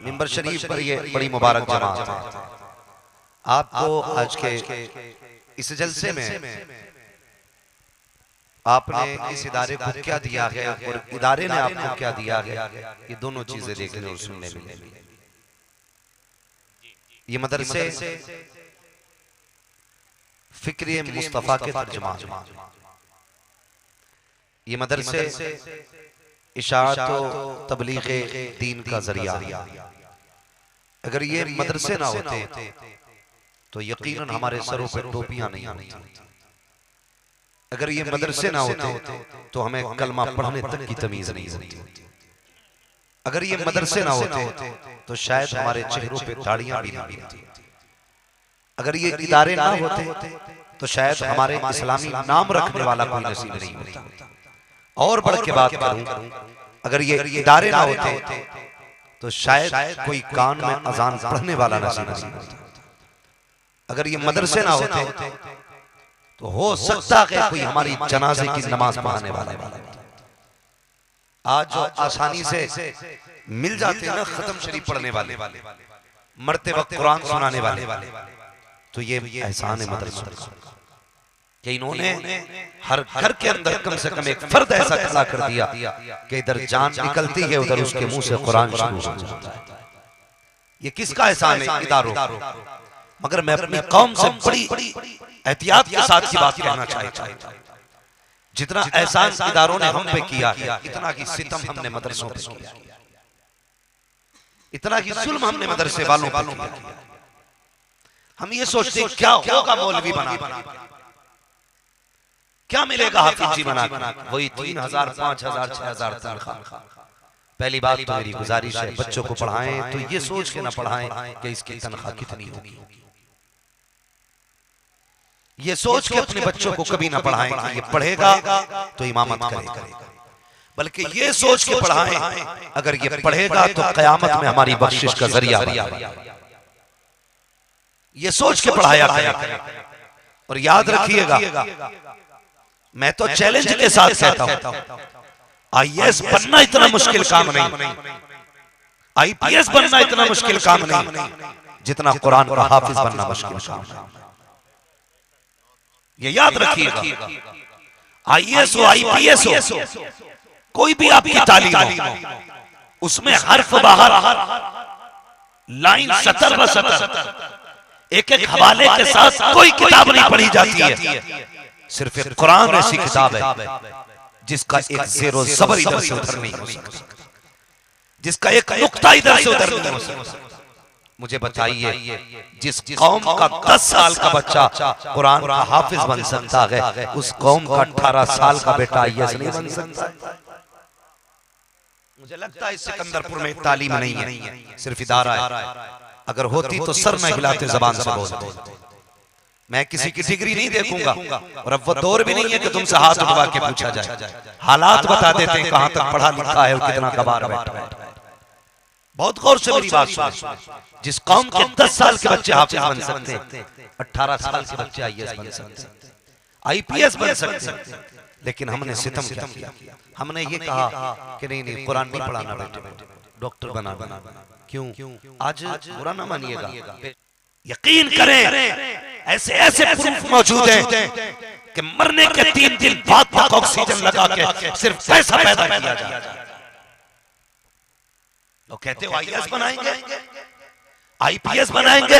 मिंबर शरीफ पर ये बड़ी मुबारक जमात है। आपको आज के इस जलसे में आपने इस इदारे को क्या दिया है और इदारे ने आपको क्या दिया है, ये दोनों चीजें देखने और सुनने मिलेंगी। ये मदरसे फिक्र मुस्तफा के तर्जुमान, ये मदरसे इशाअत व तबलीग दीन का जरिया। अगर ये मदरसे ना होते तो यकीनन हमारे सरों पर टोपियां नहीं होती। अगर ये मदरसे ना होते तो हमें कलमा पढ़ने तक की तमीज नहीं होती। अगर ये मदरसे ना होते तो शायद हमारे चेहरों पे दाढ़ियां भी नहीं होती। अगर ये इदारे ना होते तो शायद हमारे इस्लामी नाम रखने वाला कोई नसीब नहीं होता। और बढ़ के बात करूं, अगर ये इदारे ना होते तो शायद कोई कान में अजान पढ़ने वाला नसीब नहीं होता। अगर ये मदरसे ना होते तो हो सकता है कोई हमारी जनाजे की नमाज पढ़ाने वाला। आज जो आसानी से मिल जाते हैं ना खत्म शरीफ पढ़ने वाले, मरते वक्त कुरान सुनाने वाले, तो ये एहसान है मदरसा कि इन्होंने हर घर के अंदर कम से कम एक फर्द ऐसा खड़ा कर दिया कि इधर जान निकलती है उधर उसके मुंह से कुरान शुरू हो जाता है। ये किसका एहसान है? इदारों। मगर मैं अपनी कौम से बड़ी एहतियात के साथ की बात कहना चाहता हूं, जितना एहसान इदारों ने हम पे किया है, इतना की सितम हमने मदरसों पे किया, इतना की जुल्म हमने मदरसे वालों पे किया। हम ये सोचते क्या होगा मौलवी बना, क्या मिलेगा हाफिज जी बना, वही 3000 5000 6000 तनख्वाह। पहली बात तो मेरी गुजारिश है बच्चों को पढ़ाएं तो ये सोच के ना पढ़ाएं कि इसकी तनख्वाह कितनी होगी। ये सोच के अपने बच्चों को कभी ना पढ़ाएं कि ये पढ़ेगा तो इमामत करेगा, बल्कि ये सोच के पढ़ाएं अगर ये पढ़ेगा तो कयामत में हमारी बख्शिश का जरिया बनेगा। ये सोच के पढ़ाया करें। और याद रखिएगा, मैं तो चैलेंज के साथ कहता हूं, आईएएस बनना इतना मुश्किल काम नहीं, आईपीएस बनना इतना मुश्किल काम नहीं जितना कुरान का हाफिज बनना मुश्किल काम है। ये याद रखिएगा, आईएएस हो आईपीएस हो, कोई भी आपकी तालीम हो, उसमें हर्फ बाहर, लाइन सतर ब सतर, एक एक हवाले के साथ कोई किताब नहीं पढ़ी जाती है। सिर्फ एक कुरान ऐसी किताब है जिसका एक ज़ेरो ज़बर इधर से उधर नहीं हो सकता, जिसका एक नुक्ता इधर से उधर नहीं हो सकता। मुझे बताइए, जिस कौम का 10 साल का बच्चा कुरान का हाफिज बन सकता है, उस कौम का 18 साल का बेटा आईएएस नहीं बन सकता। मुझे लगता है सिकंदरपुर में तालीम नहीं है, सिर्फ इदारा है। अगर होती तो सर न हिलाते जबान से बोलते। मैं किसी की डिग्री नहीं देखूंगा और अब वो दौर भी नहीं है कि तुमसे हाथ उठवा के पूछा जाए। हालात बता देते हैं कहां तक पढ़ा लिखा है और कितना कबार बैठा है। बहुत गौर से मेरी बात सुनो, जिस कौम के 10 साल के बच्चे हाफिज बन सकते हैं, 18 साल के बच्चे आईएएस बन सकते हैं, आईपीएस बन सकते हैं, लेकिन हमने सितम क्या किया? हमने ये कहा कि नहीं कुरान नहीं पढ़ाना बेटे, डॉक्टर बनाना। क्यों? आज बुरा ना मानिएगा, यकीन करें ऐसे ऐसे प्रूफ मौजूद हैं कि मरने के 3 दिन बाद तक ऑक्सीजन लगा के सिर्फ पैसा पैदा किया जाता है। तो कहते हो आईएएस बनाएंगे, आईपीएस बनाएंगे।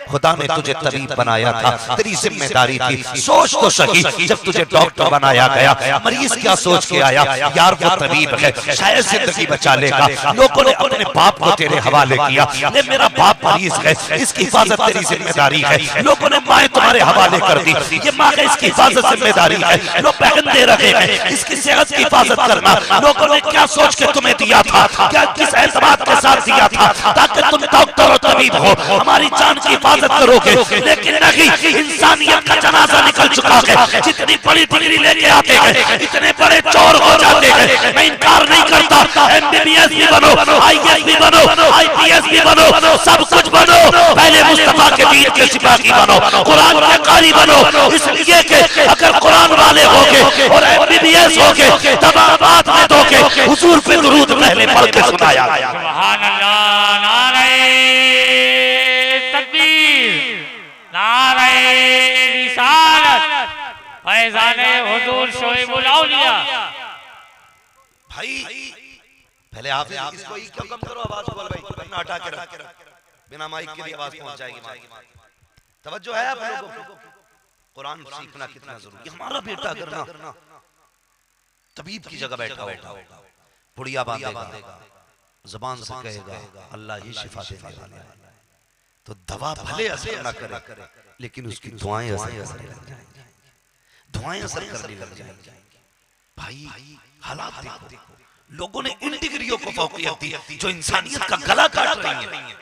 खुदा ने तुझे तबीब बनाया था, तेरी जिम्मेदारी थी। सोच तो सही, जब तुझे डॉक्टर बनाया गया, मरीज क्या सोच के आया, यार वो तबीब है, शायद जिंदगी बचा लेगा। लोगों ने अपने बाप को तेरे हवाले किया, ने मेरा बाप मरीज है, इसकी हिफाजत तेरी जिम्मेदारी है। लोगों ने माए तुम्हारे हवाले कर दी, ये माँ का इसकी हिफाजत जिम्मेदारी है। लोग पैगन दे रहे हैं, इसकी सेहत की हिफाजत करना। लोगों ने क्या सोच के तुम्हें दिया था, क्या किस एतमाद के साथ दिया था, ताकि तुम डॉक्टर और तबीब हो, हमारी जान की हिफाजत करोगे। लेकिन नहीं, इंसानियत का जनाजा निकल चुका है। जितनी बड़ी डिग्री लेके आते हैं, इतने बड़े चोर हो जाते हैं। मैं इनकार नहीं करता, एमबीबीएस भी बनो, आईएएस भी बनो, आईपीएस भी बनो, सब कुछ बनो, पहले मुस्तफा के दीन के सिपाही बनो, कुरान के कारी बनो। इसलिए कि अगर कुरान वाले होगे और एमबीबीएस होगे तब आप बाद में दोगे। हुजूर पे दुरूद पहले पढ़ के सुनाया। सुभान अल्लाह। औलिया। भाई पहले आप इसको क्यों कम करो आवाज को भाई, वरना हटा के रख, बिना माइक के भी आवाज पहुंच जाएगी। तवज्जो है आप लोगों को? कुरान सीखना कितना जरूरी है। हमारा बेटा अगर ना तबीब की जगह बैठा होगा, पुड़िया बांधेगा, जुबान से कहेगा अल्लाह ही शिफा देने वाला है, तो दवा भले असर ना करे लेकिन उसकी दुआएं असर करने लग जाएंगी, दुआएं असर करने लग जाएंगी। भाई हालात देखो, लोगों ने इन डिग्रियों को फौकियत दी जो इंसानियत का गला काट रही है।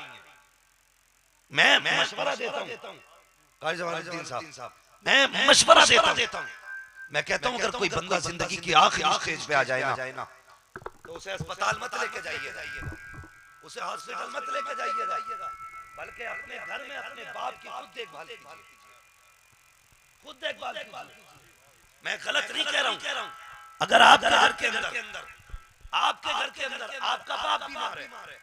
मैं मशवरा देता हूं काजी जमालुद्दीन साहब, मैं मशवरा देता हूं, मैं कहता हूं अगर कोई बंदा जिंदगी की आखिरी स्टेज पे आ जाए ना तो उसे अस्पताल मत लेके जाइएगा, उसे हॉस्पिटल मत लेके जाइएगा, बल्कि अपने घर में अपने बाप की खुद देखभाल कीजिए, खुद देखभाल कीजिए। मैं गलत नहीं कह रहा हूं। अगर आपके घर के अंदर आपका बाप बीमार है,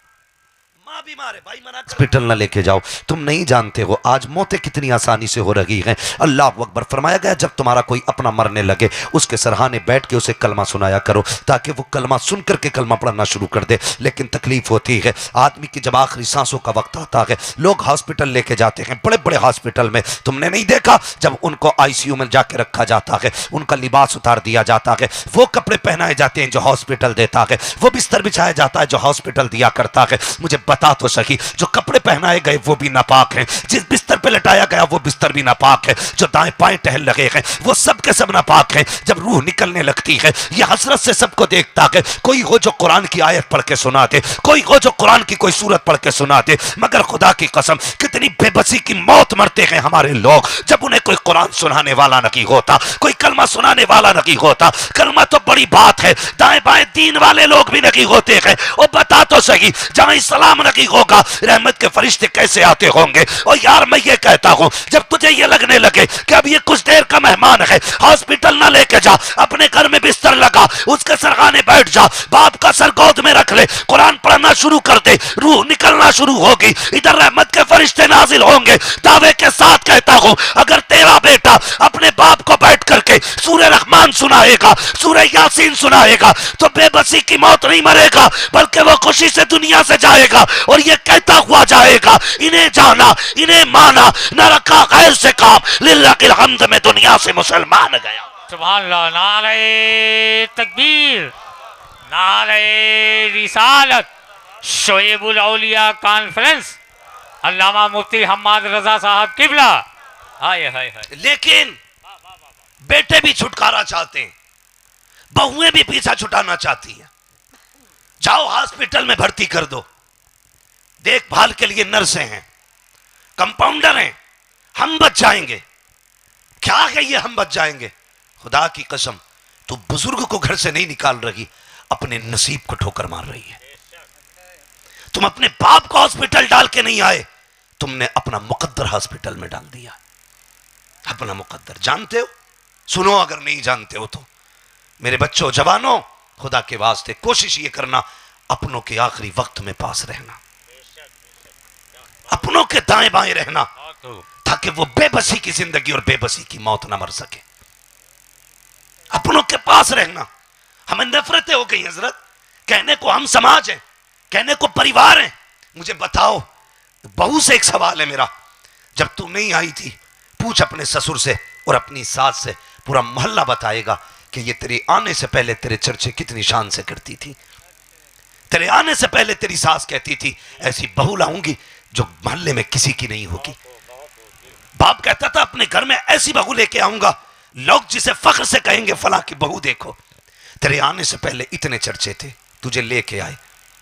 माँ बीमार है, भाई मना हॉस्पिटल ना लेके जाओ। तुम नहीं जानते हो आज मौतें कितनी आसानी से हो रही हैं। अल्लाह अकबर। फरमाया गया जब तुम्हारा कोई अपना मरने लगे उसके सरहाने बैठ के उसे कलमा सुनाया करो ताकि वो कलमा सुन करके कलमा पढ़ना शुरू कर दे। लेकिन तकलीफ होती है आदमी की जब आखिरी सांसों का वक्त आता है, लोग हॉस्पिटल लेके जाते हैं, बड़े बड़े हॉस्पिटल में। तुमने नहीं देखा जब उनको आईसीयू में जाके रखा जाता है, उनका लिबास उतार दिया जाता है, वो कपड़े पहनाए जाते हैं जो हॉस्पिटल देता है, वो बिस्तर बिछाया जाता है जो हॉस्पिटल दिया करता है। मुझे बता तो सही, जो कपड़े पहनाए गए वो भी नापाक हैं, जिस बिस्तर पे लटाया गया वो बिस्तर भी नापाक है, जो दाएं बाएं टहल लगे हैं वो सब के सब नापाक हैं। जब रूह निकलने लगती है ये हसरत से सबको देखता है, कोई हो जो कुरान की आयत पढ़ के सुना दे, कोई हो जो कुरान की कोई सूरत पढ़ के सुना दे। मगर खुदा की कसम कितनी बेबसी की मौत मरते हैं हमारे लोग जब उन्हें कोई कुरान सुनाने वाला नहीं होता, कोई कलमा सुनाने वाला नहीं होता। कलमा तो बड़ी बात है, दाएं बाएं दीन वाले लोग भी नहीं होते हैं। और बता तो सही जहां इस्लाम नहीं होगा रहमत के फरिश्ते कैसे आते होंगे। और यार मैं ये कहता हूं जब तुझे ये लगने लगे कि अब ये कुछ देर का मेहमान है, हॉस्पिटल ना लेके जा, अपने घर में बिस्तर लगा, उसके सरगाने बैठ जा, बाप का सर गोद में रख ले, कुरान पढ़ना शुरू कर दे, रूह निकलना शुरू होगी, इधर रहमत के फरिश्ते नाजिल होंगे। दावे के साथ कहता हूं अगर तेरा बेटा अपने बाप को बैठ करके सूरह रहमान सुनाएगा, सूरह यासीन सुनाएगा तो बेबसी की मौत नहीं मरेगा बल्कि वो खुशी से दुनिया से जाएगा और ये कहता हुआ जाएगा इन्हें जाना इन्हें माना न रखा गैर से काम, लिल्लाह की हम्द में दुनिया से मुसलमान गया। सुभान अल्लाह। नारे तकबीर, नारे रिसालत। शोएबुल औलिया कॉन्फ्रेंस, अल्लामा मुफ्ती हम्माद रजा साहब किबला। हाय हाय हाय। लेकिन बेटे भी छुटकारा चाहते हैं, बहुएं भी पीछा छुटाना चाहती हैं। जाओ हॉस्पिटल में भर्ती कर दो, देखभाल के लिए नर्सें हैं, कंपाउंडर हैं, हम बच जाएंगे। क्या है ये हम बच जाएंगे? खुदा की कसम तू बुजुर्ग को घर से नहीं निकाल रही, अपने नसीब को ठोकर मार रही है। तुम अपने बाप को हॉस्पिटल डाल के नहीं आए, तुमने अपना मुकद्दर हॉस्पिटल में डाल दिया। अपना मुकद्दर जानते हो? सुनो अगर नहीं जानते हो तो मेरे बच्चों जवानों, खुदा के वास्ते कोशिश ये करना अपनों के आखिरी वक्त में पास रहना, अपनों के दाएं बाएं रहना ताकि वो बेबसी की जिंदगी और बेबसी की मौत ना मर सके। अपनों के पास रहना। हमें नफरतें हो गई हजरत, कहने को हम समाज हैं, कहने को परिवार हैं। मुझे बताओ, बहू से एक सवाल है मेरा, जब तू नहीं आई थी पूछ अपने ससुर से और अपनी सास से, पूरा मोहल्ला बताएगा कि ये तेरे आने से पहले तेरे चर्चे कितनी शान से करती थी। तेरे आने से पहले तेरी सास कहती थी ऐसी बहू लाऊंगी जो मोहल्ले में किसी की नहीं होगी। बाप कहता था अपने घर में ऐसी बहू लेके आऊंगा लोग जिसे फख्र से कहेंगे फला की बहू देखो। तेरे आने से पहले इतने चर्चे थे, तुझे लेके आए,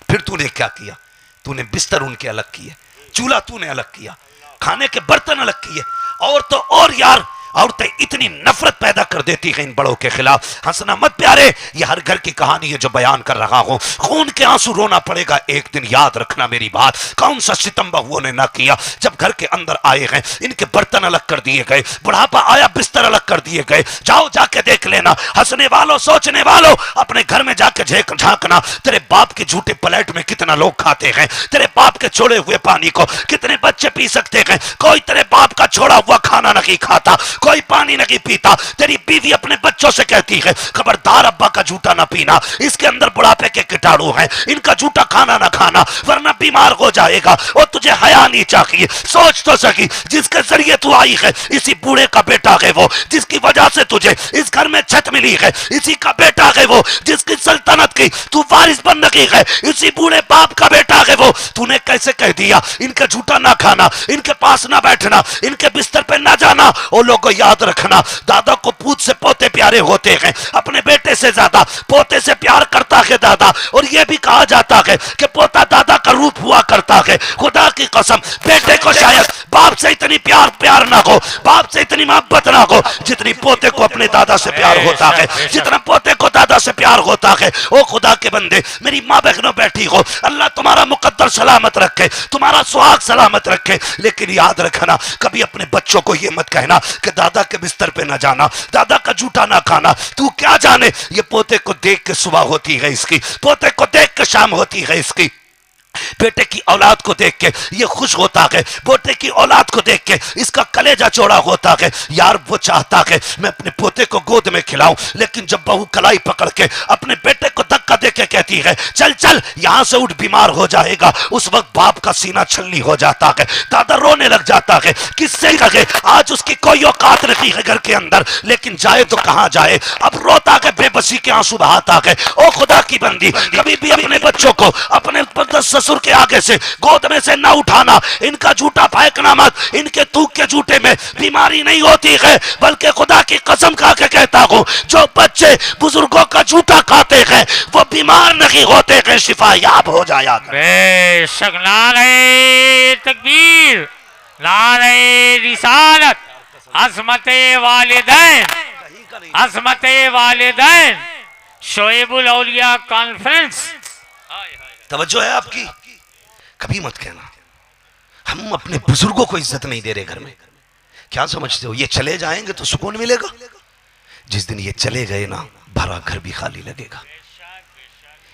फिर तूने क्या किया? तूने बिस्तर उनके अलग किए, चूल्हा तूने अलग किया, खाने के बर्तन अलग किए। और तो और यार, औरतें इतनी नफरत पैदा कर देती हैं इन बड़ों के खिलाफ। हंसना मत प्यारे, ये हर घर की कहानी है जो बयान कर रहा हूं। खून के आंसू रोना पड़ेगा एक दिन, याद रखना मेरी बात। कौन सा सितम बहुओं ने ना किया जब घर के अंदर आए हैं, इनके बर्तन अलग कर दिए गए, बुढ़ापा आया बिस्तर अलग कर दिए गए। जाओ जाके देख लेना, हंसने वालों सोचने वालों, अपने घर में जाके झांकना, तेरे बाप के झूठे प्लेट में कितना लोग खाते हैं, तेरे बाप के छोड़े हुए पानी को कितने बच्चे पी सकते हैं। कोई तेरे बाप का छोड़ा हुआ खाना नहीं खाता, कोई पानी नहीं पीता। तेरी बीवी अपने बच्चों से कहती है खबरदार अब्बा का जूठा ना पीना, इसके अंदर बुढ़ापे के कीटाणु हैं, इनका जूठा खाना ना खाना वरना बीमार हो जाएगा। और तुझे हया नहीं चाहिए। सोच तो सकी जिसके जरिए तू आई है इसी बूढ़े का बेटा है वो, जिसकी वजह से तुझे इस घर में छत मिली है, इसी का बेटा है वो, जिसकी सल्तनत की तू वारिस बन रही है, इसी बूढ़े बाप का बेटा है वो। तूने कैसे कह दिया इनका जूठा ना खाना, इनके पास ना बैठना, इनके बिस्तर पे ना जाना। ओ लोगों याद रखना, दादा को पूत से पोते प्यारे होते हैं, अपने बेटे से ज्यादा पोते से प्यार करता है दादा। और यह भी कहा जाता है कि पोता दादा का रूप हुआ करता है। खुदा की कसम बेटे को शायद बाप से इतनी प्यार ना हो, बाप से इतनी मोहब्बत ना हो जितनी पोते को अपने दादा से प्यार होता है, जितना पोते को दादा से प्यार होता है। ओ खुदा के बंदे, मेरी माँ बहनों बैठी हो, अल्लाह तुम्हारा मुकद्दर सलामत रखे, तुम्हारा सुहाग सलामत रखे। लेकिन याद रखना कभी अपने बच्चों को ये मत कहना कि दादा के बिस्तर पे ना जाना, दादा का जूठा ना खाना। तू क्या जाने ये पोते को देख के सुबह होती है इसकी, पोते को देख के शाम होती है इसकी, बेटे की औलाद को देख के ये खुश होता है, पोते की औलाद को देख के इसका कलेजा चौड़ा होता है। यार वो चाहता है मैं अपने पोते को गोद में खिलाऊं, लेकिन जब बहू कलाई पकड़ के अपने बेटे को धक्का दे के कहती है चल चल यहां से उठ बीमार हो जाएगा, उस वक्त बाप का सीना छलनी हो जाता है, दादा रोने लग जाता है। किससे कहे आज उसकी कोई औकात नहीं है घर के अंदर, लेकिन जाए तो कहां जाए, अब रोता है, बेबसी के आंसू बहाता है। ओ खुदा की बंदी, कभी भी अपने बच्चों को अपने ससुर के आगे से गोद में से ना उठाना, इनका जूठा फेंकना मत, इनके थूक के जूठे में बीमारी नहीं होती है, बल्कि खुदा की कसम खा के कहता हूं जो बच्चे बुजुर्गों का जूठा खाते हैं वो बीमार नहीं होते हैं, शिफा याब हो जाया। बेशक नारे तकबीर, नारे रिसालत, अज़मते वालिदैन, अज़मते वालिदैन, शोएबुल औलिया कॉन्फ्रेंस। तवज्जो है आपकी? कभी मत कहना हम अपने बुजुर्गों को इज्जत नहीं दे रहे घर में। क्या समझते हो ये चले जाएंगे तो सुकून मिलेगा? जिस दिन ये चले गए ना भरा घर भी खाली लगेगा।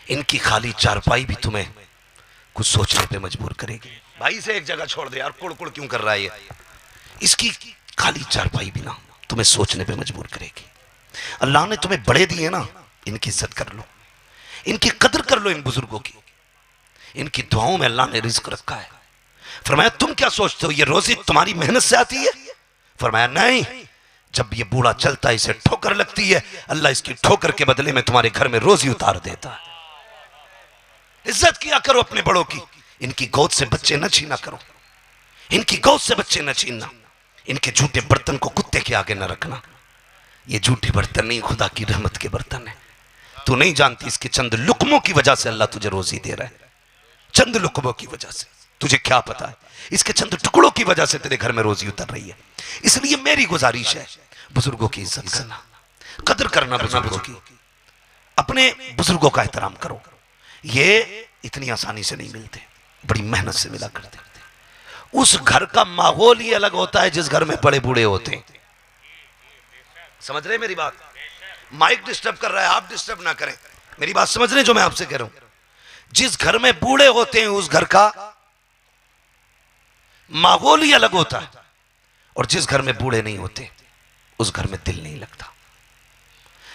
इनकी खाली चारपाई भी तुम्हें कुछ सोचने पे मजबूर करेगी। भाई से एक जगह छोड़ दे यार, कुड़ कुड़ क्यों कर रहा है ये? इसकी खाली चारपाई भी ना तुम्हें सोचने पे मजबूर करेगी। अल्लाह ने तुम्हें बड़े दिए ना, इनकी इज्जत कर लो, इनकी कदर कर लो। इन बुजुर्गों की, इनकी दुआओं में अल्लाह ने रिज़्क रखा है। फरमाया तुम क्या सोचते हो ये रोजी तुम्हारी मेहनत से आती है? फरमाया नहीं, जब ये बूढ़ा चलता है इसे ठोकर लगती है, अल्लाह इसकी ठोकर के बदले में तुम्हारे घर में रोजी उतार देता है। इज्जत किया करो अपने बड़ों की, इनकी गोद से बच्चे न छीना करो, इनकी गोद से बच्चे न छीनना, इनके झूठे बर्तन को कुत्ते के आगे न रखना। ये झूठे बर्तन नहीं, खुदा की रहमत के बर्तन है। तू नहीं जानती इसके चंद लुकमों की वजह से अल्लाह तुझे रोजी दे रहा है, चंद लुकमों की वजह से। तुझे क्या पता है इसके चंद टुकड़ों की वजह से तेरे घर में रोजी उतर रही है। इसलिए मेरी गुजारिश है बुजुर्गों की इज्जत करना, कदर करना बुजुर्गों की, अपने बुजुर्गों का एहतराम करो। ये इतनी आसानी से नहीं मिलते, बड़ी मेहनत से मिला करते। उस घर का माहौल ही अलग होता है जिस घर में बड़े बूढ़े होते हैं। समझ रहे मेरी बात? माइक डिस्टर्ब कर रहा है, आप डिस्टर्ब ना करें। मेरी बात समझ रहे जो मैं आपसे कह रहा हूं? जिस घर में बूढ़े होते हैं उस घर का माहौल ही अलग होता है, और जिस घर में बूढ़े नहीं होते उस घर में दिल नहीं लगता।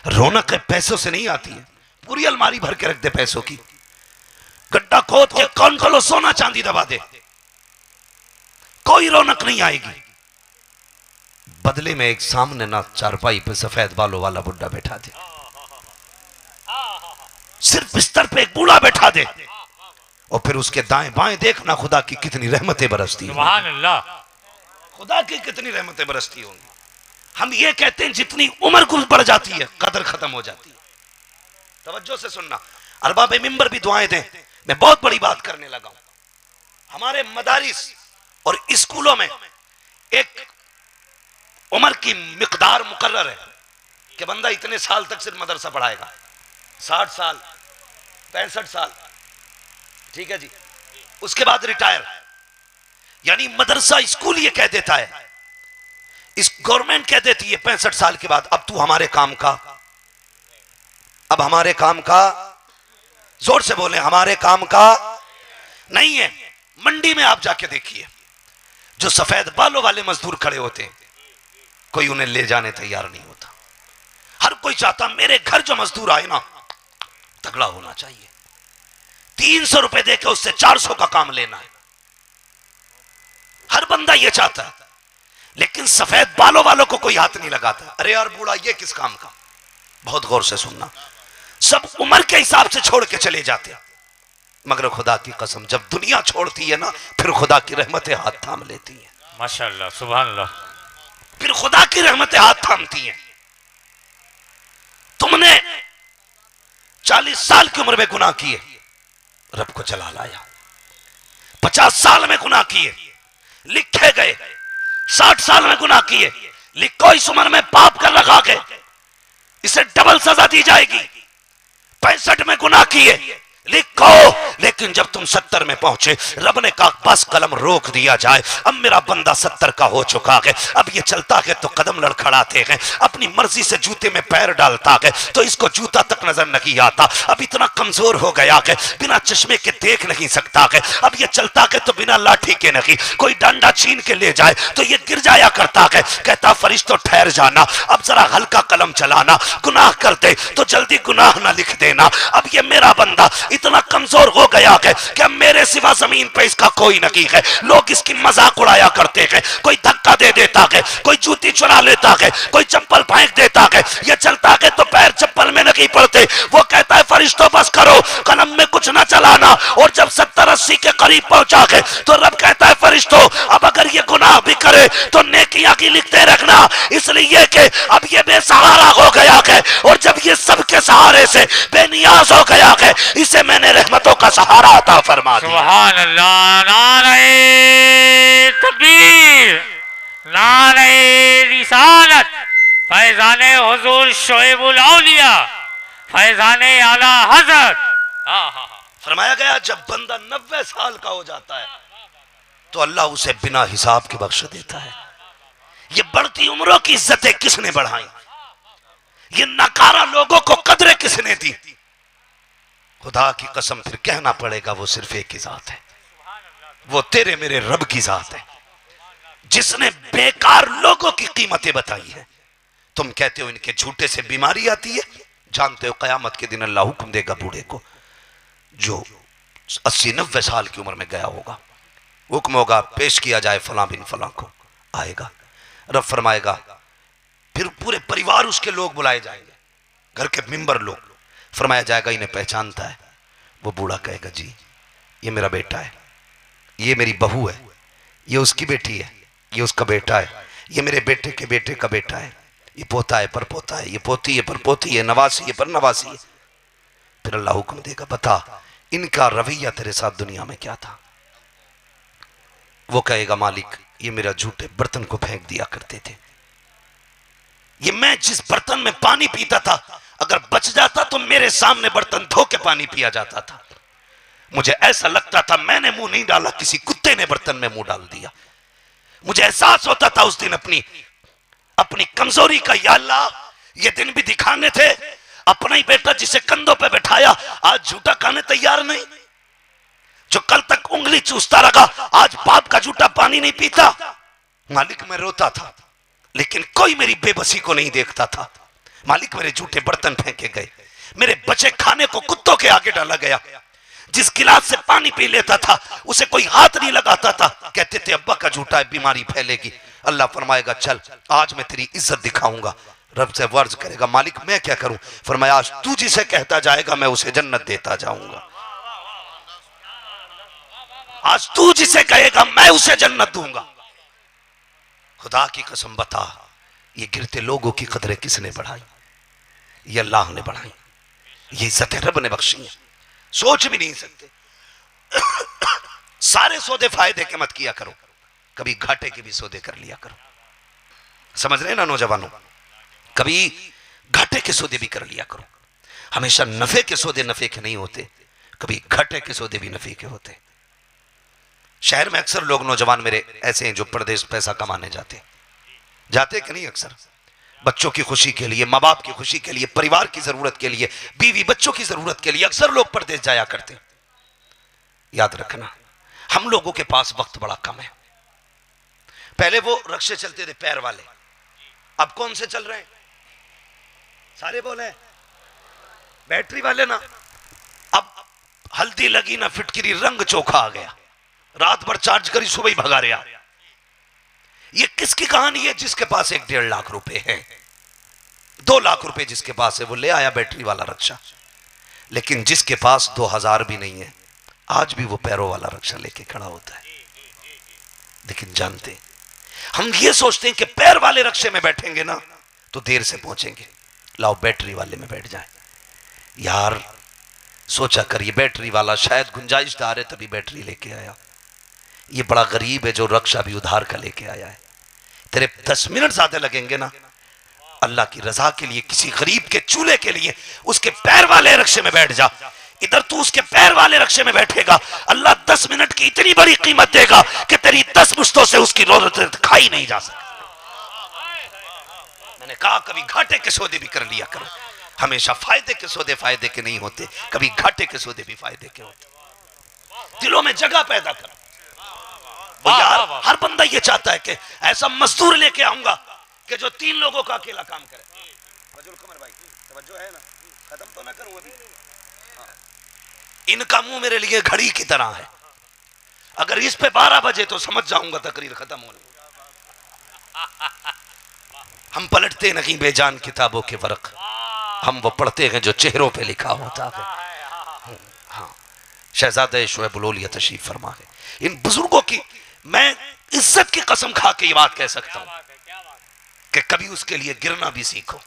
रौनक पैसों से नहीं आती है, पूरी अलमारी भर के रख दे पैसों की, गड्ढा खोद के कौन खोलो सोना चांदी दबा दे, कोई रौनक नहीं आएगी। बदले में एक सामने ना चारपाई पे सफेद बालों वाला बुड्ढा बैठा दे, सिर्फ बिस्तर पे एक बूढ़ा बैठा दे, और फिर उसके दाएं बाएं देखना खुदा की कितनी रहमतें बरसती होंगी। सुभान अल्लाह, खुदा की कितनी रहमतें बरसती होंगी। हम ये कहते हैं जितनी उम्र कुछ बढ़ जाती है कदर खत्म हो जाती है। तवज्जो से सुनना, अरबाब मिंबर भी दुआएं दें। मैं बहुत बड़ी बात करने लगा हूं। हमारे मदारिस और स्कूलों में एक उम्र की मिकदार मुकर्रर है कि बंदा इतने साल तक सिर्फ मदरसा पढ़ाएगा, 60 साल 65 साल, ठीक है जी, उसके बाद रिटायर। यानी मदरसा स्कूल ये कह देता है, इस गवर्नमेंट कह देती है 65 साल के बाद अब तू हमारे काम का, अब हमारे काम का, जोर से बोले, हमारे काम का नहीं है। मंडी में आप जाके देखिए जो सफेद बालों वाले मजदूर खड़े होते हैं, कोई उन्हें ले जाने तैयार नहीं होता। हर कोई चाहता मेरे घर जो मजदूर आए ना तगड़ा होना चाहिए, 300 रुपए देकर उससे 400 का काम लेना है। हर बंदा ये चाहता है, लेकिन सफेद बालों वालों को कोई हाथ नहीं लगाता। अरे यार बूढ़ा ये किस काम का? बहुत गौर से सुनना, सब उम्र के हिसाब से छोड़ के चले जाते हैं, मगर खुदा की कसम जब दुनिया छोड़ती है ना फिर खुदा की रहमतें हाथ थाम लेती हैं। माशाअल्लाह, सुभान अल्लाह। फिर खुदा की रहमतें हाथ थामती हैं। तुमने 40 साल की उम्र में गुनाह किए, रब को चला लाया। 50 साल में गुनाह किए, लिखे गए। 60 साल में गुनाह किए, लिखो इस उम्र में पाप कर रखा के इसे डबल सजा दी जाएगी। 65 में गुनाह किए, लिखो। लेकिन जब तुम 70 में पहुंचे, रब ने कहा बस कलम रोक दिया जाए, अब मेरा बंदा 70 का हो चुका है, अब ये चलता है तो कदम लड़खड़ाते हैं, अपनी मर्जी से जूते में पैर डालता है तो इसको जूता तक नजर नहीं आता, अब इतना कमजोर हो गया है बिना चश्मे के देख नहीं सकता है, अब ये चलता है तो बिना लाठी के नहीं, कोई डंडा छीन के ले जाए तो ये गिर जाया करता है। कहता फरिश्तों ठहर जाना, अब जरा हल्का कलम चलाना, गुनाह करते तो जल्दी गुनाह ना लिख देना, अब ये मेरा बंदा इतना कमजोर हो गया है कि अब मेरे सिवा जमीन पे इसका कोई नहीं है। लोग इसकी मजाक उड़ाया करते हैं, कोई धक्का दे देता है, कोई जूती चुरा लेता है, कोई चप्पल फेंक देता है, ये चलता है तो पैर चप्पल में नहीं पड़ते। वो कहता है फरिश्तों बस करो, कलम में कुछ ना चलाना। और जब 70-80 के करीब पहुंचा है तो रब कहता है फरिश्तों अब अगर ये गुनाह भी करे तो नेकियां की लिखते रखना, इसलिए कि अब ये बेसहारा हो गया है, और जब ये सबके सहारे से बेनियाज हो गया है, इसे मैंने रहमतों का सहारा अता फरमा दिया। सुभान अल्लाह। नारे तकबीर, नारे रिसालत, फैजाने हुजूर शोएबुल औलिया, फैजाने आला हजरत। फरमाया गया जब बंदा 90 साल का हो जाता है तो अल्लाह उसे बिना हिसाब के बख्श देता है। ये बढ़ती उम्रों की इज्जतें किसने बढ़ाई? ये नकारा लोगों को कदरें किसने दी? खुदा की कसम फिर कहना पड़ेगा वो सिर्फ एक ही जात है, वो तेरे मेरे रब की जात है, जिसने बेकार लोगों की कीमतें बताई है। तुम कहते हो इनके झूठे से बीमारी आती है, जानते हो कयामत के दिन अल्लाह हुक्म देगा बूढ़े को जो 80-90 साल की उम्र में गया होगा, हुक्म होगा पेश किया जाए फलां बिन फलां को, आएगा। रब फरमाएगा फिर पूरे परिवार उसके लोग बुलाए जाएंगे, घर के मेंबर लोग, फरमाया जाएगा इन्हें पहचानता है? वो बूढ़ा कहेगा जी ये मेरा बेटा है, ये मेरी बहू है, ये उसकी बेटी है, ये उसका बेटा है, ये मेरे बेटे के बेटे का बेटा है, ये पोता है पर पोता है, ये पोती है पर पोती है, नवासी है पर नवासी है। फिर अल्लाह हुक्म देगा बता इनका रवैया तेरे साथ दुनिया में क्या था? वो कहेगा मालिक ये मेरा झूठे बर्तन को फेंक दिया करते थे, ये मैं जिस बर्तन में पानी पीता था अगर बच जाता तो मेरे सामने बर्तन धो के पानी पिया जाता था, मुझे ऐसा लगता था मैंने मुंह नहीं डाला किसी कुत्ते ने बर्तन में मुंह डाल दिया, मुझे एहसास होता था उस दिन अपनी कमजोरी का, या अल्लाह ये दिन भी दिखाने थे, अपना ही बेटा जिसे कंधों पे बैठाया आज झूठा खाने तैयार नहीं, जो कल तक उंगली चूसता रहा आज बाप का झूठा पानी नहीं पीता। मालिक मैं रोता था लेकिन कोई मेरी बेबसी को नहीं देखता था, मालिक मेरे झूठे बर्तन फेंके गए, मेरे बचे खाने को कुत्तों के आगे डाला गया, जिस गिलास से पानी पी लेता था उसे कोई हाथ नहीं लगाता था, कहते थे अब्बा का झूठा है बीमारी फैलेगी। अल्लाह फरमाएगा चल आज मैं तेरी इज्जत दिखाऊंगा। रब से वर्ज करेगा मालिक मैं क्या करूं? फरमाया आज तू जिसे कहता जाएगा मैं उसे जन्नत देता जाऊंगा, आज तू जिसे कहेगा मैं उसे जन्नत दूंगा। खुदा की कसम बता ये गिरते लोगों की कदरें किसने बढ़ाई? ये अल्लाह ने बढ़ाई, ये इज्जतें रब ने बख्शी है, सोच भी नहीं सकते। सारे सौदे फायदे के मत किया करो, कभी घाटे के भी सौदे कर लिया करो, समझ रहे ना नौजवानों? कभी घाटे के सौदे भी कर लिया करो, हमेशा नफे के सौदे नफे के नहीं होते, कभी घाटे के सौदे भी नफे के होते। शहर में अक्सर लोग नौजवान मेरे ऐसे हैं जो परदेश पैसा कमाने जाते कि नहीं, अक्सर बच्चों की खुशी के लिए, माँ बाप की खुशी के लिए, परिवार की जरूरत के लिए, बीवी बच्चों की जरूरत के लिए अक्सर लोग परदेश जाया करते। याद रखना हम लोगों के पास वक्त बड़ा कम है। पहले वो रक्शे चलते थे पैर वाले, अब कौन से चल रहे हैं? सारे बोले बैटरी वाले ना। अब हल्दी लगी ना फिटकरी, रंग चोखा आ गया, रात भर चार्ज करी, सुबह ही भगा रहा। ये किसकी कहानी है? जिसके पास 1-1.5 लाख रुपए है, 2 लाख रुपए जिसके पास है वो ले आया बैटरी वाला रक्षा। लेकिन जिसके पास 2000 भी नहीं है, आज भी वो पैरों वाला रक्षा लेके खड़ा होता है। लेकिन जानते हम ये सोचते हैं कि पैर वाले रक्षे में बैठेंगे ना तो देर से पहुंचेंगे, लाओ बैटरी वाले में बैठ जाए। यार सोचा कर, ये बैटरी वाला शायद गुंजाइशदार है तभी बैटरी लेके आया, ये बड़ा गरीब है जो रक्षा भी उधार का लेके आया है। तेरे 10 मिनट ज्यादा लगेंगे ना, अल्लाह की रजा के लिए, किसी गरीब के चूल्हे के लिए उसके पैर वाले रक्षे में बैठ जा। इधर तू उसके पैर वाले रक्षे में बैठेगा, अल्लाह 10 मिनट की इतनी बड़ी कीमत देगा कि तेरी 10 मुश्तों से उसकी रोज़ खाई नहीं जा सकती। मैंने कहा कभी घाटे के सौदे भी कर लिया करो, हमेशा फायदे के सौदे फायदे के नहीं होते, कभी घाटे के सौदे भी फायदे के होते। दिलों में जगह पैदा कर। यार हर बंदा ये चाहता है कि ऐसा मजदूर लेके आऊंगा कि जो 3 लोगों का अकेला काम करे। भाई तवज्जो है ना, खत्म तो ना करूं अभी। इनका मुंह मेरे लिए घड़ी की तरह है, अगर इस पे 12 बजे तो समझ जाऊंगा तकरीर खत्म होने। हम पलटते नहीं बेजान किताबों के वर्क, हम वो पढ़ते हैं जो चेहरों पे लिखा होता है। हाँ, शहजादे शोएब लोलिया तशरीफ फरमा है। इन बुजुर्गों की मैं इज्जत की कसम खा के ये बात कह सकता हूं कि कभी उसके लिए गिरना भी सीखो।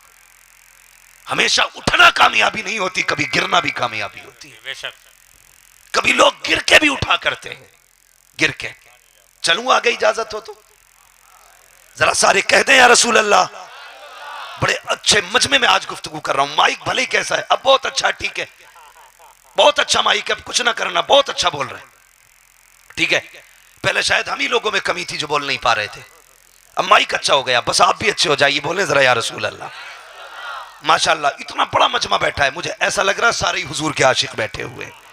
हमेशा उठना कामयाबी नहीं होती, कभी गिरना भी कामयाबी होती है। कभी लोग गिर के भी उठा करते हैं, गिर के। चलूं आगे इजाजत हो तो जरा सारे कह दें या रसूल अल्लाह। बड़े अच्छे मजमे में आज गुफ्तगू कर रहा हूं। माइक भले ही कैसा है, अब बहुत अच्छा, ठीक है, बहुत अच्छा माइक है, अब कुछ ना करना, बहुत अच्छा बोल रहे हैं, ठीक है। पहले शायद हम ही लोगों में कमी थी जो बोल नहीं पा रहे थे, अब माइक अच्छा हो गया, बस आप भी अच्छे हो जाइए, बोले जरा या रसूल अल्लाह। माशाल्लाह इतना बड़ा मजमा बैठा है, मुझे ऐसा लग रहा है सारे हुजूर के आशिक बैठे हुए हैं।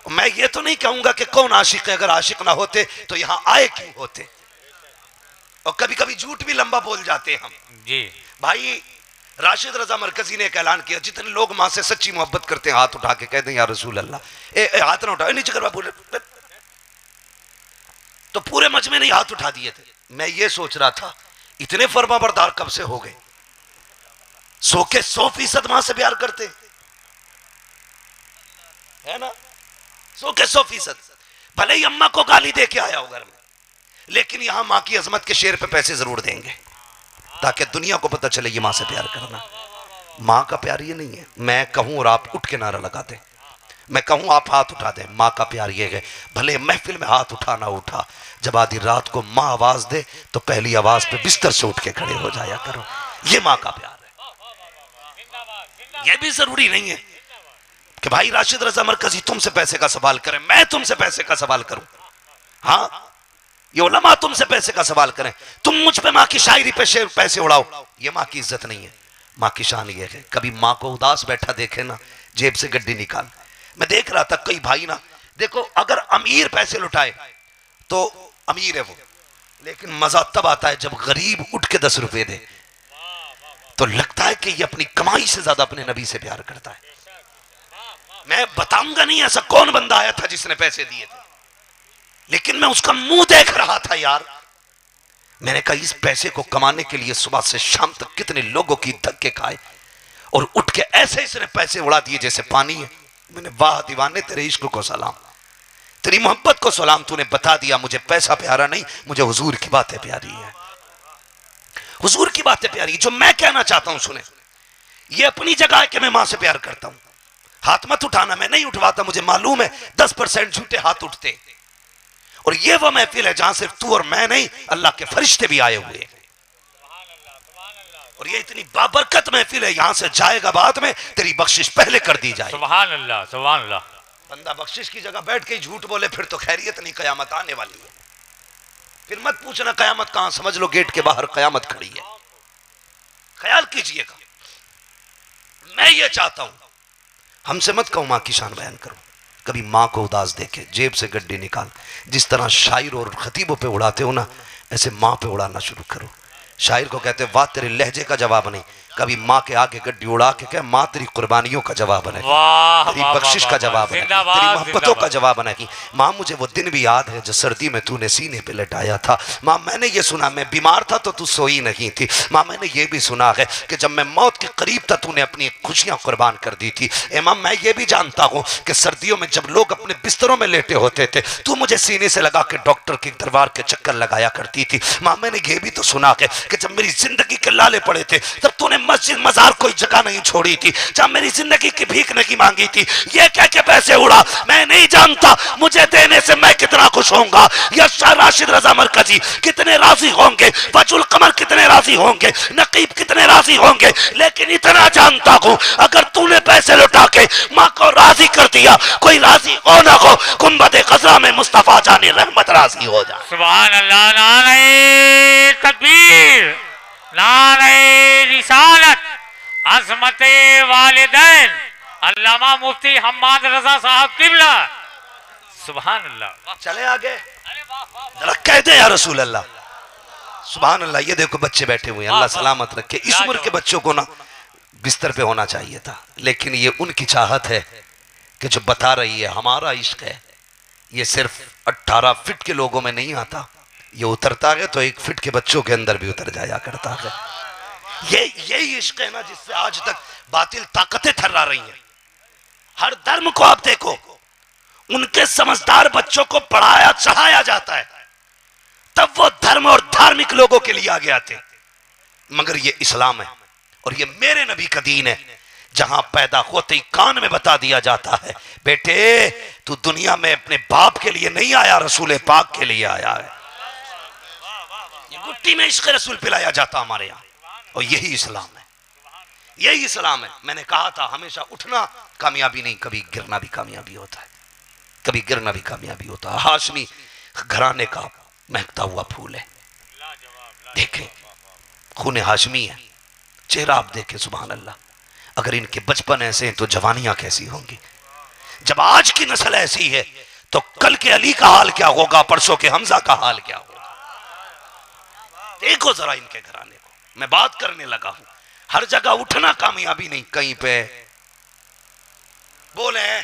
मैं ये तो नहीं कहूंगा कि कौन आशिक है, अगर आशिक ना होते तो यहां आए क्यों होते। और कभी कभी झूठ भी लंबा बोल जाते हैं हम जी। भाई राशिद रजा मरकजी ने एक ऐलान किया, जितने लोग मां से सच्ची मोहब्बत करते हैं हाथ उठा के कह दें या रसूल अल्लाह। हाथ ना उठाओ, नीचे करवा, बोले तो पूरे मजमे ने हाथ उठा दिए थे। मैं ये सोच रहा था इतने फरमा बरदार कब से हो गए, 100% मां से प्यार करते है ना, 100%। भले ही अम्मा को गाली दे के आया हो घर में, लेकिन यहां मां की अजमत के शेर पे पैसे जरूर देंगे ताकि दुनिया को पता चले ये मां से प्यार करना। मां का प्यार ये नहीं है मैं कहूं और आप उठ के नारा लगा दें, मैं कहूं आप हाथ उठा दें। मां का प्यार ये है भले महफिल में हाथ उठा ना उठा, जब आधी रात को मां आवाज दे तो पहली आवाज पे बिस्तर से उठ के खड़े हो जाया करो, ये मां का प्यार है। ये भी जरूरी नहीं है कि भाई राशिद रजा मरकजी तुमसे पैसे का सवाल करें, मैं तुमसे पैसे का सवाल करूं। हाँ, ये उलमा तुमसे पैसे का सवाल करें, तुम मुझ पे मां की शायरी पे पैसे उड़ाओ, ये मां की इज्जत नहीं है। मां की शान ये है, कभी मां को उदास बैठा देखे ना, जेब से गड्डी निकाल। मैं देख रहा था कई भाई ना, देखो अगर अमीर पैसे लुटाए तो अमीर है वो, लेकिन मजा तब आता है जब गरीब उठ के 10 रुपए दे, तो लगता है कि ये अपनी कमाई से ज्यादा अपने नबी से प्यार करता है। मैं बताऊंगा नहीं ऐसा कौन बंदा आया था जिसने पैसे दिए थे, लेकिन मैं उसका मुंह देख रहा था यार। मैंने कहा इस पैसे को कमाने के लिए सुबह से शाम तक कितने लोगों की धक्के खाए और उठ के ऐसे इसने पैसे उड़ा दिए जैसे पानी है। मैंने वाह दीवाने तेरे इश्क को सलाम, तेरी मोहब्बत को सलाम, तूने बता दिया मुझे पैसा प्यारा नहीं, मुझे हुजूर की बातें प्यारी है, हुजूर की बातें प्यारी। जो मैं कहना चाहता हूं सुने, ये अपनी जगह है कि मैं मां से प्यार करता हूं। हाथ मत उठाना, मैं नहीं उठवाता, मुझे मालूम है 10% झूठे हाथ उठते, और ये वो महफिल है जहां सिर्फ तू और मैं नहीं अल्लाह के फरिश्ते भी आए हुए हैं। और ये इतनी बाबरकत महफिल है, यहां से जाएगा बाद में तेरी बख्शिश पहले कर दी जाए। सुभान अल्लाह, सुभान अल्लाह। बंदा बख्शिश की जगह बैठ के ही झूठ बोले फिर तो खैरियत नहीं, कयामत आने वाली है। फिर मत पूछना कयामत कहां, समझ लो गेट के बाहर कयामत खड़ी है। ख्याल कीजिएगा, मैं ये चाहता हूं हमसे मत कहो मां की शान बयान करो, कभी मां को उदास देखे जेब से गड्डी निकाल, जिस तरह शायर और खतीबों पे उड़ाते हो ना, ऐसे मां पे उड़ाना शुरू करो। शायर को कहते वाह तेरे लहजे का जवाब नहीं, कभी माँ के आगे गड्डी उड़ा के कह माँ तेरी कुर्बानियों का जवाब नहीं, तेरी बख्शिश का जवाब नहीं, तेरी मोहब्बतों का जवाब नहीं। माँ मुझे वो दिन भी याद है जो सर्दी में तूने सीने पे लटाया था। माँ मैंने ये सुना मैं बीमार था तो तू सोई नहीं थी। माँ मैंने ये भी सुना है कि जब मैं मौत के करीब था तूने अपनी खुशियाँ कुर्बान कर दी थी। इमाम मैं ये भी जानता हूँ कि सर्दियों में जब लोग अपने बिस्तरों में लेटे होते थे तू मुझे सीने से लगा के डॉक्टर के दरबार के चक्कर लगाया करती थी। माँ मैंने ये भी तो सुना है कि जब मेरी जिंदगी के लाले पड़े थे तब तूने मस्जिद मजार कोई जगह नहीं छोड़ी थी, जब मेरी जिंदगी की भीख नहीं मांगी थी। ये कह के पैसे उड़ा, मैं नहीं जानता मुझे देने से मैं कितना खुश होऊंगा या शाह राशिद रजा मरकजी कितने राजी होंगे, वजुल कमर कितने राजी होंगे, नकीब कितने राजी होंगे, लेकिन इतना जानता हूं अगर तूने पैसे लुटा के माँ को राजी कर दिया, कोई राजी हो ना हो, गुंबद खजरा में मुस्तफा जाने रहमत राजी हो जाए। सुभान अल्लाह, नारे तकबीर, नारे रिसालत, अज़मते वालिदैन, अल्लामा मुफ्ती हम्माद रजा साहब किबला। सुभान अल्लाह। चले आगे जरा कह दे या रसूल अल्लाह। सुभान अल्लाह। ये देखो बच्चे बैठे हुए हैं, अल्लाह सलामत रखे। इस उम्र के बच्चों को ना बिस्तर पे होना चाहिए था, लेकिन ये उनकी चाहत है कि जो बता रही है हमारा इश्क है, ये सिर्फ 18 फीट के लोगों में नहीं आता, ये उतरता है तो 1 फीट के बच्चों के अंदर भी उतर जाया करता है। यही इश्क है ना जिससे आज तक बातिल ताकतें थर्रा रही हैं। हर धर्म को आप देखो, उनके समझदार बच्चों को पढ़ाया चढ़ाया जाता है, तब वो धर्म और धार्मिक लोगों के लिए आगे आते। मगर ये इस्लाम है और ये मेरे नबी का दीन है, जहां पैदा होते ही कान में बता दिया जाता है बेटे तू दुनिया में अपने बाप के लिए नहीं आया, रसूल पाक के लिए आया है। ये गुट्टी में इश्क रसूल पिलाया जाता हमारे यहाँ, और यही इस्लाम है, यही इस्लाम है। मैंने कहा था हमेशा उठना कामयाबी नहीं, कभी गिरना भी कामयाबी होता है, कभी गिरना भी कामयाबी होता है। हाशमी घराने का महकता हुआ फूल है, देखें खून हाशमी है, चेहरा आप देखें सुभान अल्लाह। अगर इनके बचपन ऐसे हैं तो जवानियां कैसी होंगी। जब आज की नस्ल ऐसी है तो कल के अली का हाल क्या होगा, परसों के हमजा का हाल क्या होगा। देखो जरा इनके घराने को। मैं बात करने लगा हूं, हर जगह उठना कामयाबी नहीं, कहीं पे बोले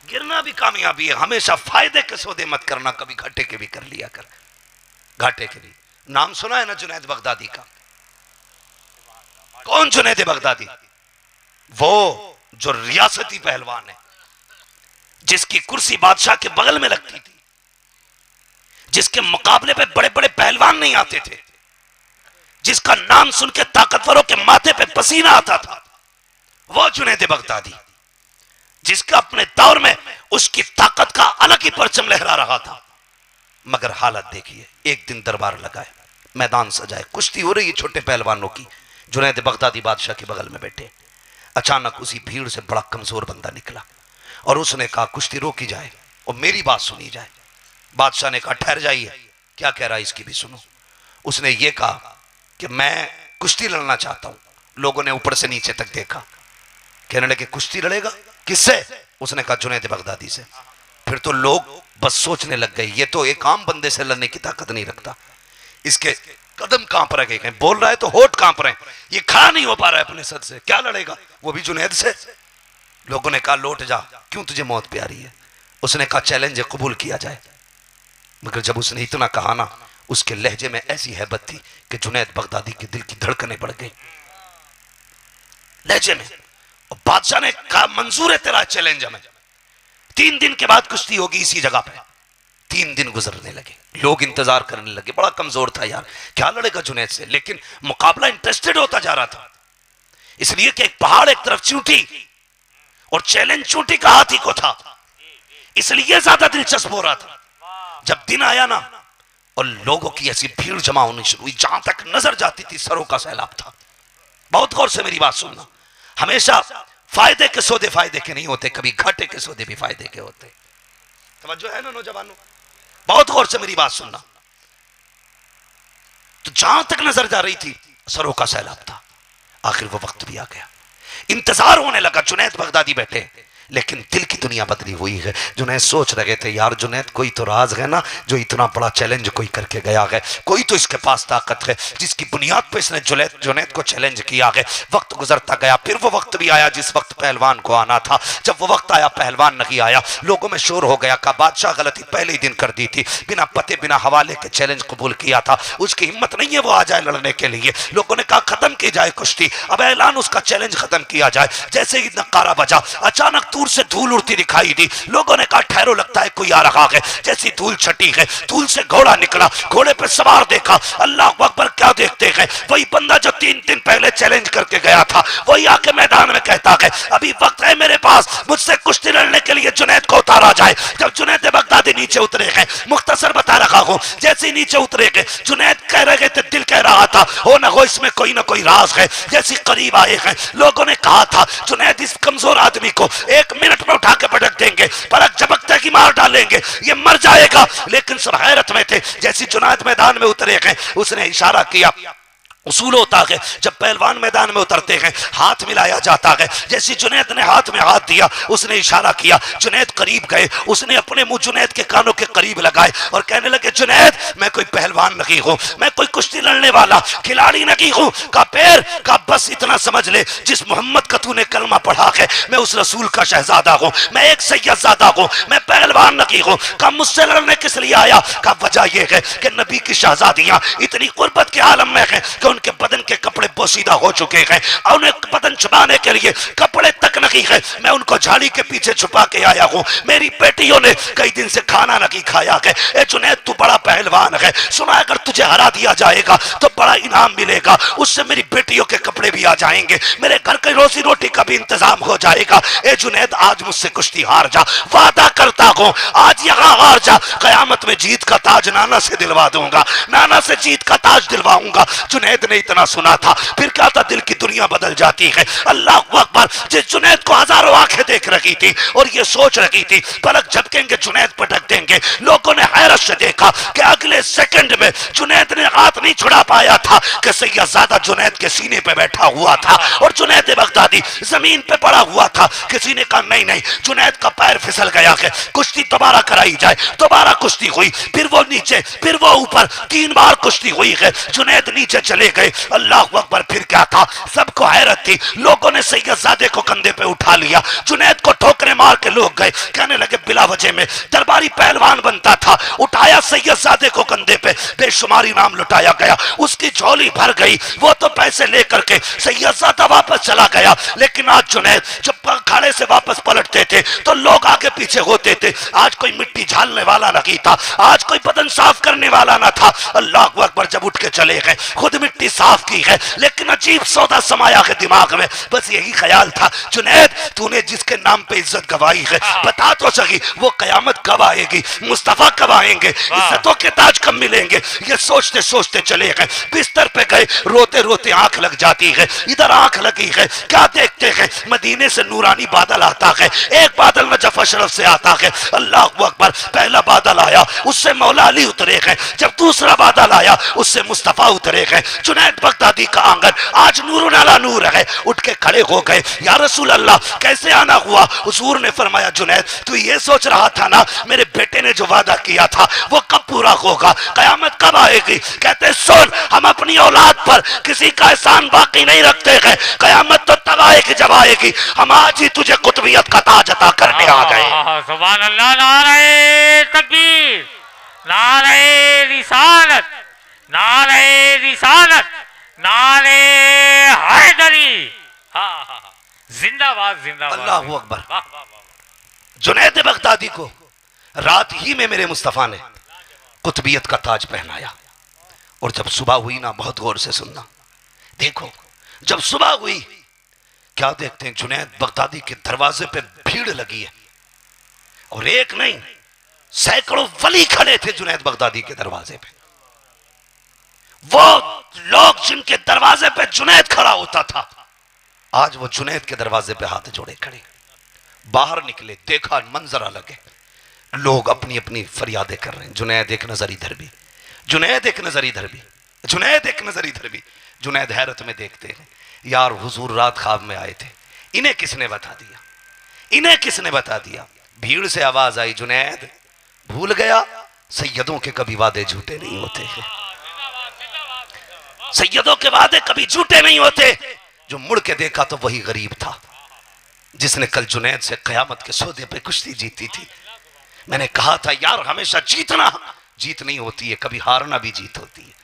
गिरना भी कामयाबी है। हमेशा फायदे के सौदे मत करना, कभी घाटे के भी कर लिया कर, घाटे के भी। नाम सुना है ना जुनैद बगदादी का? कौन जुनैद बगदादी? वो जो रियासती पहलवान है, जिसकी कुर्सी बादशाह के बगल में लगती थी, जिसके मुकाबले पे बड़े बड़े पहलवान नहीं आते थे, जिसका नाम सुन के ताकतवरों के माथे पे पसीना आता था, वो जुनैद बगदादी, जिसका अपने दौर में उसकी ताकत का अलग ही परचम लहरा रहा था। मगर हालत देखिए, एक दिन दरबार लगाए, मैदान सजाए, कुश्ती हो रही है छोटे पहलवानों की, जुनैद बगदादी बादशाह के बगल में बैठे। अचानक उसी भीड़ से बड़ा कमजोर बंदा निकला और उसने कहा कुश्ती रोकी जाए और मेरी बात सुनी जाए। बादशाह ने कहा ठहर जाइए, क्या कह रहा है इसकी भी सुनो। उसने ये कहा कि मैं कुश्ती लड़ना चाहता हूं। लोगों ने ऊपर से नीचे तक देखा, कहने लगे कुश्ती लड़ेगा किससे? उसने कहा जुनैद बगदादी से। फिर तो लोग बस सोचने लग गए ये तो एक आम बंदे से लड़ने की ताकत नहीं रखता, इसके कदम कांप रहे हैं, बोल रहा है तो होठ कांप रहे हैं, ये खड़ा नहीं हो पा रहा है अपने सर से, क्या लड़ेगा वो भी जुनैद से। लोगों ने कहा लौट जा, क्यों तुझे मौत प्यारी है? उसने कहा चैलेंज है, कबूल किया जाए। मगर जब उसने इतना कहा ना, उसके लहजे में ऐसी हैबत थी कि जुनैद बगदादी के दिल की धड़कनें बढ़ गई लहजे में। और बादशाह ने कहा मंजूर है तेरा चैलेंज हमें, 3 दिन के बाद कुश्ती होगी इसी जगह पे। 3 दिन गुजरने लगे, लोग इंतजार करने लगे। बड़ा कमजोर था यार, क्या लड़ेगा जुनैद से, लेकिन मुकाबला इंटरेस्टेड होता जा रहा था, इसलिए कि एक पहाड़ एक तरफ चूंटी और चैलेंज चूंटी का हाथी को था, इसलिए ज्यादा दिलचस्प हो रहा था। जब दिन आया ना और लोगों की ऐसी भीड़ जमा होनी शुरू हुई, जहां तक नजर जाती थी सरों का सैलाब था। बहुत गौर से मेरी बात सुनना, हमेशा फायदे के सौदे फायदे के नहीं होते, कभी घाटे के सौदे भी फायदे के होते। तवज्जो है ना नौजवानों? बहुत गौर से मेरी बात सुनना। तो जहां तक नजर जा रही थी सरों का सैलाब था। आखिर वो वक्त भी आ गया, इंतजार होने लगा। जुनैद बगदादी बैठे, लेकिन दिल की दुनिया बदली हुई है। जुनैद सोच रहे थे यार जुनैद कोई तो राज है ना जो इतना बड़ा चैलेंज कोई करके गया है, कोई तो इसके पास ताकत है जिसकी बुनियाद पे इसने जुनैद को चैलेंज किया है। वक्त गुजरता गया, फिर वो वक्त भी आया जिस वक्त पहलवान को आना था। जब वो वक्त आया पहलवान नहीं आया, लोगों में शोर हो गया, कहा बादशाह गलती पहले ही दिन कर दी थी, बिना पते बिना हवाले के चैलेंज कबूल किया था, उसकी हिम्मत नहीं है वो आ जाए लड़ने के लिए। लोगों ने कहा खत्म की जाए कुश्ती, अब ऐलान उसका चैलेंज खत्म किया जाए। जैसे ही नकारा बजा, अचानक दूर से धूल उड़ती दिखाई दी। लोगों ने कहा ठहरो, लगता है कोई आ रहा है। जैसी धूल छटी है, धूल से घोड़ा निकला, घोड़े पे सवार देखा, अल्लाह अकबर, क्या देखते हैं, वही बंदा जो 3 दिन पहले चैलेंज करके गया था, वही आके मैदान में कहता है अभी वक्त है मेरे पास, मुझसे कुश्ती लड़ने के लिए जुनैद को उतारा जाए। जब जुनैद बगदादी नीचे उतरे हैं, मुख्तसर बता रहा हूं, जैसे ही नीचे उतरे हैं, जुनैद कह रहे थे, दिल कह रहा था हो ना हो इसमें कोई ना कोई राज है। जैसी करीब आए हैं, लोगों ने कहा था जुनैद इस कमजोर आदमी को 1 मिनट में उठा के पटक देंगे, पलक झपकते की मार डालेंगे, ये मर जाएगा। लेकिन सब हैरत में थे। जैसी जुनैद मैदान में उतरे हैं, उसने इशारा किया। उसूल होता है जब पहलवान मैदान में उतरते हैं हाथ मिलाया जाता है। जैसे जुनैद ने हाथ में हाथ दिया, उसने इशारा किया, जुनैद करीब गए, उसने अपने मुंह जुनैद के कानों के करीब लगाए और कहने लगे जुनैद मैं कोई पहलवान नहीं हूं, मैं कोई कुश्ती लड़ने वाला खिलाड़ी नहीं हूं। का पैर का बस इतना समझ ले, जिस मोहम्मद का तूने कलमा पढ़ा है मैं उस रसूल का शहजादा हूं, मैं एक सैयदजादा हूं, मैं पहलवान नहीं हूं। का मुझसे लड़ने किस लिए आया? का वजह यह है कि नबी की शहजादियां इतनी गुर्बत के आलम में है कि उनके बदन के कपड़े पोशीदा हो चुके हैं और उन्हें बदन छुपाने के लिए कपड़े तक नहीं है। मैं उनको झाड़ी के पीछे छुपा के आया हूं। मेरी बेटियों ने कई दिन से खाना नहीं खाया है। ए जुनैद तू बड़ा पहलवान है, सुना अगर तुझे हरा दिया जाएगा तो बड़ा इनाम मिलेगा, उससे मेरी बेटियों के कपड़े भी आ जाएंगे, मेरे घर की रोजी रोटी का भी इंतजाम हो जाएगा। ए जुनैद आज मुझसे कुश्ती हार जा, वादा करता हूं आज यहां हार जा, कयामत में जीत का ताज नाना से दिलवा दूंगा, नाना से जीत का ताज दिलवाऊंगा। जुनैद ने इतना सुना था, फिर क्या था दिल की दुनिया बदल जाती है। अल्लाह अकबर, जिस जुनैद को हजारों आंखें देख रही थी और ये सोच रही थी पलक झपकेंगे जुनैद पटक देंगे, लोगों ने हैरत से देखा कि अगले सेकंड में जुनैद ने हाथ नहीं छुड़ा पाया था कि सैयदजादा जुनैद के सीने पे बैठा हुआ था और जुनैद बगदादी जमीन पे पड़ा हुआ था। किसी ने कहा नहीं नहीं, जुनैद का पैर फिसल गया है, कुश्ती दोबारा कराई जाए। दोबारा कुश्ती हुई, फिर वो नीचे फिर वो ऊपर, 3 बार कुश्ती हुई है। जुनैद नीचे चले गए। अल्लाह अकबर, फिर क्या था, सबको हैरत थी। लोगों ने सैयदजादे को कंधे पे उठा लिया, जुनैद को ठोकरे मार के लोग गए, कहने लगे बिला वजह में दरबारी पहलवान बनता था, उठाया सैयदजादे को कंधे पे, बेशुमार इनाम लुटाया गया, उसकी झोली भर गई। वो तो पैसे लेकर के सैयदजादा वापस चला गया। लेकिन आज जुनैद जब अखाड़े से वापस पलटते थे तो लोग आगे पीछे होते थे। आज कोई मिट्टी झालने वाला नहीं था, आज कोई बदन साफ करने वाला ना था। अल्लाह अकबर, जब उठ के चले गए, खुद मिट्टी साफ की है, लेकिन अजीब सौदा समाया है दिमाग में। बस यही ख्याल था जुनैद तूने जिसके नाम पे इज्जत गवाई है, बता तो सही वो कयामत कब आएगी, मुस्तफा कब आएंगे, इज्जतों के ताज कब मिलेंगे। ये सोचते सोचते चले गए, बिस्तर पे गए, रोते रोते आंख लग जाती है। इधर आंख लगी है, क्या देखते हैं, मदीने से नूरानी बादल आता है। एक बादल नजफ अशरफ से आता है। अल्लाह अकबर, पहला बादल आया उससे मौला अली उतरे हैं, जब दूसरा बादल आया उससे मुस्तफा उतरे हैं। जुनैद बगदादी का आंगन आज नूर अला नूर है। उठ के खड़े हो गए, या रसूल अल्लाह कैसे आना हुआ? हुजूर ने फरमाया जुनैद तू ये सोच रहा था ना मेरे बेटे ने जो वादा किया था वो कब पूरा होगा, कयामत कब आएगी? कहते सुन, हम अपनी औलाद पर किसी का एहसान बाकी नहीं रखते हैं, कयामत तो तब आएगी जब आएगी। हम आज ही तुझे कुतुबियत का ताज अता करने आ गए। सुभान अल्लाह, नारे तकबीर, नारे रिसालत, नारे रिसालत, नारे हैदरी। हाँ, जिंदाबाद जिंदाबाद। अल्लाह अकबर। जुनैद बगदादी को रात ही में मेरे मुस्तफा ने कुतुबियत का ताज पहनाया। और जब सुबह हुई ना, बहुत गौर से सुनना, देखो जब सुबह हुई क्या देखते हैं, जुनैद बगदादी के दरवाजे पे भीड़ लगी है और एक नहीं सैकड़ों वली खड़े थे जुनैद बगदादी के दरवाजे पे। वो लोग जिनके दरवाजे पे जुनैद खड़ा होता था आज वो जुनैद के दरवाजे पे हाथ जोड़े खड़े। बाहर निकले, देखा मंजर अलग है, लोग अपनी अपनी फरियादें कर रहे हैं। जुनैद एक नजर इधर भी, जुनैद एक नजर इधर भी, जुनैद एक नजर इधर भी। जुनैद हैरत में देखते हैं, यार हुजूर रात ख्वाब में आए थे, इन्हें किसने बता दिया, इन्हें किसने बता दिया? भीड़ से आवाज आई, जुनैद भूल गया सैयदों के कभी वादे झूठे नहीं होते हैं, सैयदों के वादे कभी झूठे नहीं होते। जो मुड़ के देखा तो वही गरीब था जिसने कल जुनैद से कयामत के सौदे पे कुश्ती जीती थी। मैंने कहा था यार हमेशा जीतना जीत नहीं होती है, कभी हारना भी जीत होती है।